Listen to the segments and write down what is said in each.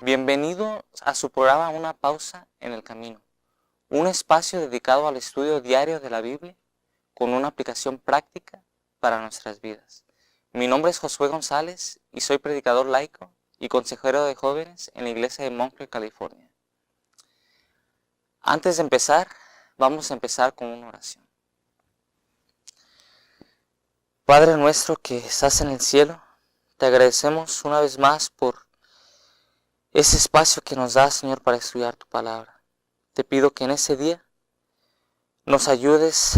Bienvenido a su programa Una Pausa en el Camino, un espacio dedicado al estudio diario de la Biblia con una aplicación práctica para nuestras vidas. Mi nombre es Josué González y soy predicador laico y consejero de jóvenes en la iglesia de Montclair, California. Antes de empezar, vamos a empezar con una oración. Padre nuestro que estás en el cielo, te agradecemos una vez más por ese espacio que nos da, Señor, para estudiar tu palabra. Te pido que en ese día nos ayudes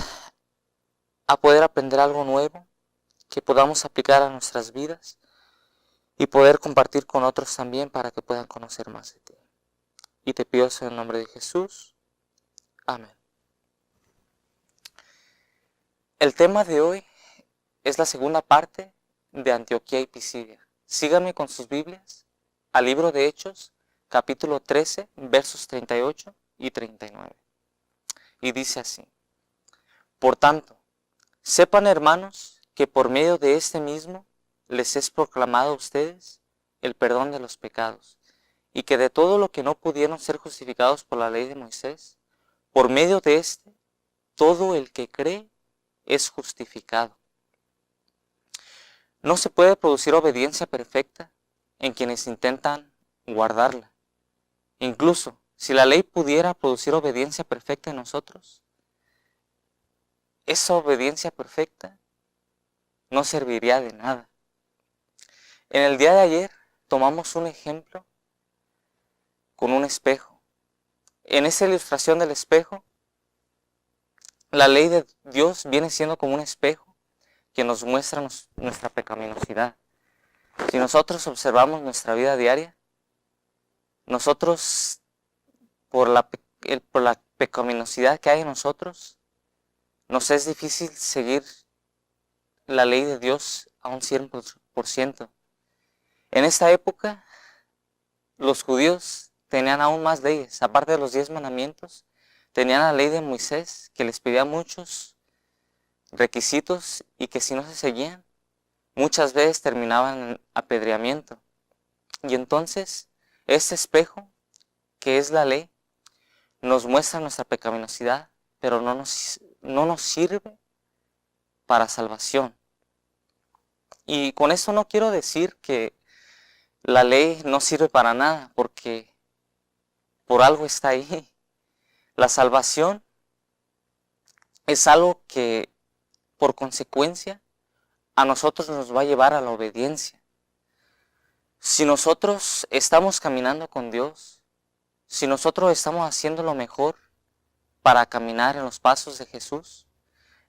a poder aprender algo nuevo, que podamos aplicar a nuestras vidas y poder compartir con otros también para que puedan conocer más de ti. Y te pido eso en el nombre de Jesús. Amén. El tema de hoy es la segunda parte de Antioquía y Pisidia. Síganme con sus Biblias al libro de Hechos, capítulo 13, versos 38 y 39. Y dice así: Por tanto, sepan, hermanos, que por medio de este mismo les es proclamado a ustedes el perdón de los pecados, y que de todo lo que no pudieron ser justificados por la ley de Moisés, por medio de este, todo el que cree es justificado. No se puede producir obediencia perfecta en quienes intentan guardarla. Incluso si la ley pudiera producir obediencia perfecta en nosotros, esa obediencia perfecta no serviría de nada. En el día de ayer tomamos un ejemplo con un espejo. En esa ilustración del espejo, la ley de Dios viene siendo como un espejo que nos muestra nuestra pecaminosidad. Si nosotros observamos nuestra vida diaria, nosotros, por la pecaminosidad que hay en nosotros, nos es difícil seguir la ley de Dios a un 100%. En esta época, los judíos tenían aún más leyes. Aparte de los 10 mandamientos, tenían la ley de Moisés, que les pedía muchos requisitos y que si no se seguían, muchas veces terminaban en apedreamiento. Y entonces, este espejo, que es la ley, nos muestra nuestra pecaminosidad, pero no nos sirve para salvación. Y con esto no quiero decir que la ley no sirve para nada, porque por algo está ahí. La salvación es algo que, por consecuencia, a nosotros nos va a llevar a la obediencia. Si nosotros estamos caminando con Dios, si nosotros estamos haciendo lo mejor para caminar en los pasos de Jesús,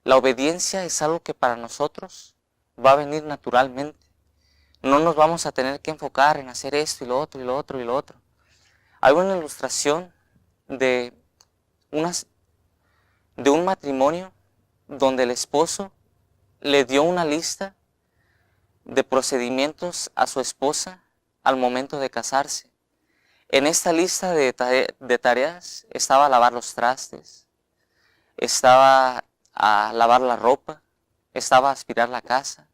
la obediencia es algo que para nosotros va a venir naturalmente. No nos vamos a tener que enfocar en hacer esto y lo otro y lo otro y lo otro. Hay una ilustración de un matrimonio donde el esposo le dio una lista de procedimientos a su esposa al momento de casarse. En esta lista de tareas estaba lavar los trastes, estaba a lavar la ropa, estaba a aspirar la casa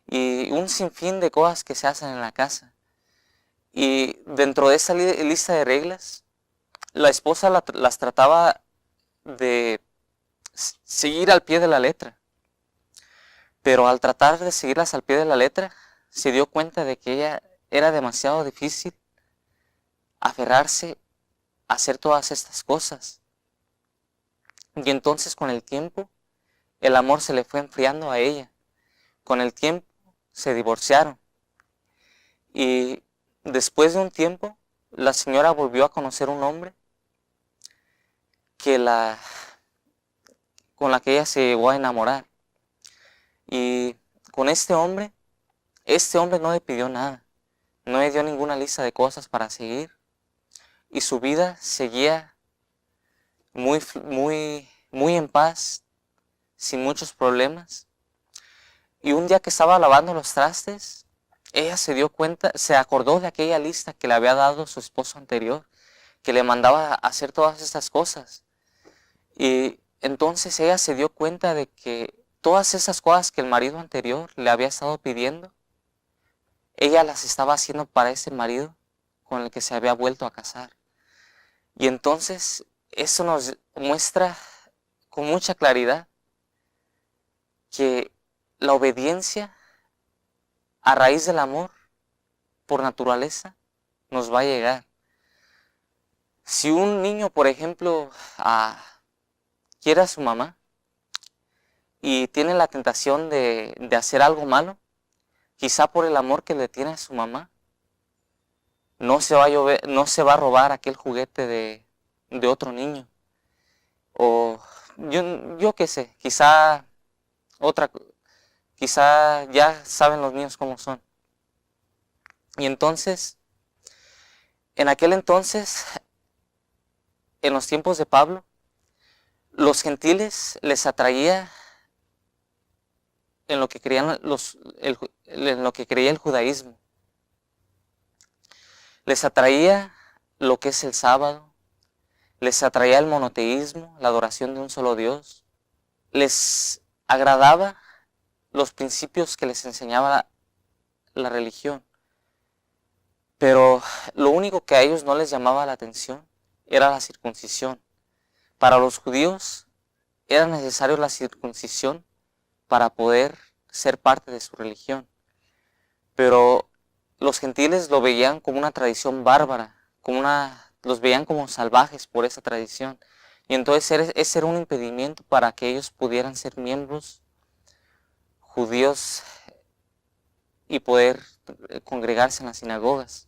y un sinfín de cosas que se hacen en la casa. Y dentro de esa lista de reglas, la esposa las trataba de seguir al pie de la letra. Pero al tratar de seguirlas al pie de la letra, se dio cuenta de que ella era demasiado difícil aferrarse a hacer todas estas cosas. Y entonces con el tiempo, el amor se le fue enfriando a ella. Con el tiempo se divorciaron. Y después de un tiempo, la señora volvió a conocer un hombre con la que ella se llegó a enamorar. Y con este hombre no le pidió nada, no le dio ninguna lista de cosas para seguir. Y su vida seguía muy en paz, sin muchos problemas. Y un día que estaba lavando los trastes, ella se dio cuenta, se acordó de aquella lista que le había dado su esposo anterior, que le mandaba a hacer todas estas cosas. Y entonces ella se dio cuenta de que todas esas cosas que el marido anterior le había estado pidiendo, ella las estaba haciendo para ese marido con el que se había vuelto a casar. Y entonces eso nos muestra con mucha claridad que la obediencia a raíz del amor por naturaleza nos va a llegar. Si un niño, por ejemplo, quiere a su mamá y tiene la tentación de hacer algo malo, quizá por el amor que le tiene a su mamá, no se va a robar aquel juguete de otro niño. O yo qué sé, quizá ya saben los niños cómo son. Y entonces, en aquel entonces, en los tiempos de Pablo, los gentiles les atraía en lo que creían en lo que creía el judaísmo. Les atraía lo que es el sábado, les atraía el monoteísmo, la adoración de un solo Dios. Les agradaba los principios que les enseñaba la religión. Pero lo único que a ellos no les llamaba la atención era la circuncisión. Para los judíos era necesario la circuncisión para poder ser parte de su religión. Pero los gentiles lo veían como una tradición bárbara, los veían como salvajes por esa tradición. Y entonces ese era un impedimento para que ellos pudieran ser miembros judíos y poder congregarse en las sinagogas.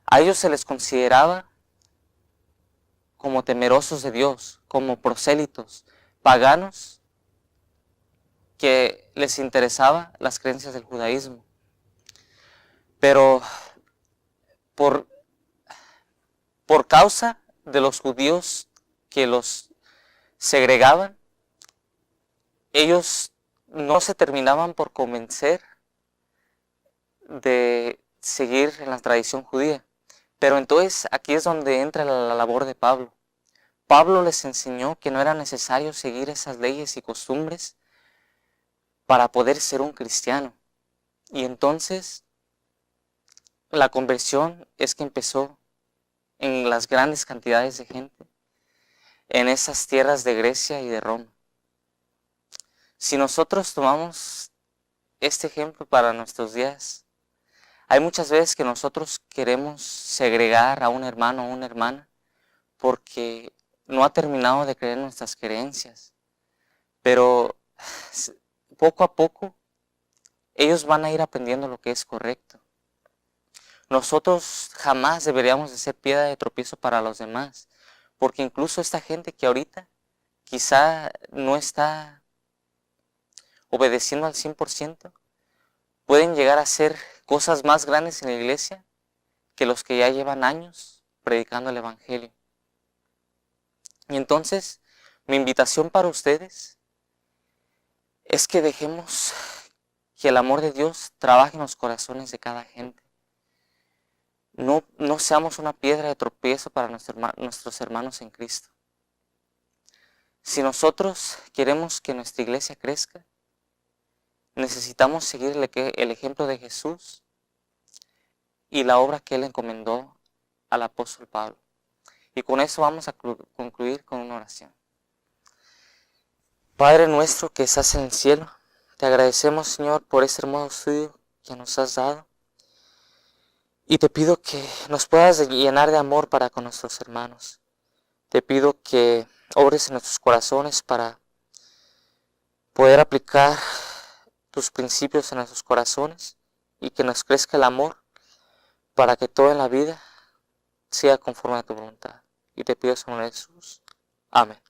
A ellos se les consideraba como temerosos de Dios, como prosélitos, paganos, que les interesaba las creencias del judaísmo. Pero por causa de los judíos que los segregaban, ellos no se terminaban por convencer de seguir en la tradición judía. Pero entonces aquí es donde entra la labor de Pablo. Pablo les enseñó que no era necesario seguir esas leyes y costumbres para poder ser un cristiano. Y entonces la conversión es que empezó en las grandes cantidades de gente, en esas tierras de Grecia y de Roma. Si nosotros tomamos este ejemplo para nuestros días, hay muchas veces que nosotros queremos segregar a un hermano o una hermana porque no ha terminado de creer nuestras creencias. Pero poco a poco ellos van a ir aprendiendo lo que es correcto. Nosotros jamás deberíamos de ser piedra de tropiezo para los demás, porque incluso esta gente que ahorita quizá no está obedeciendo al 100%, pueden llegar a hacer cosas más grandes en la iglesia que los que ya llevan años predicando el evangelio. Y entonces, mi invitación para ustedes es que dejemos que el amor de Dios trabaje en los corazones de cada gente. No seamos una piedra de tropiezo para nuestros hermanos en Cristo. Si nosotros queremos que nuestra iglesia crezca, necesitamos seguir el ejemplo de Jesús y la obra que Él encomendó al apóstol Pablo. Y con eso vamos a concluir con una oración. Padre nuestro que estás en el cielo, te agradecemos, Señor, por este hermoso estudio que nos has dado. Y te pido que nos puedas llenar de amor para con nuestros hermanos. Te pido que obres en nuestros corazones para poder aplicar tus principios en nuestros corazones y que nos crezca el amor para que todo en la vida sea conforme a tu voluntad. Y te pido eso en Jesús. Amén.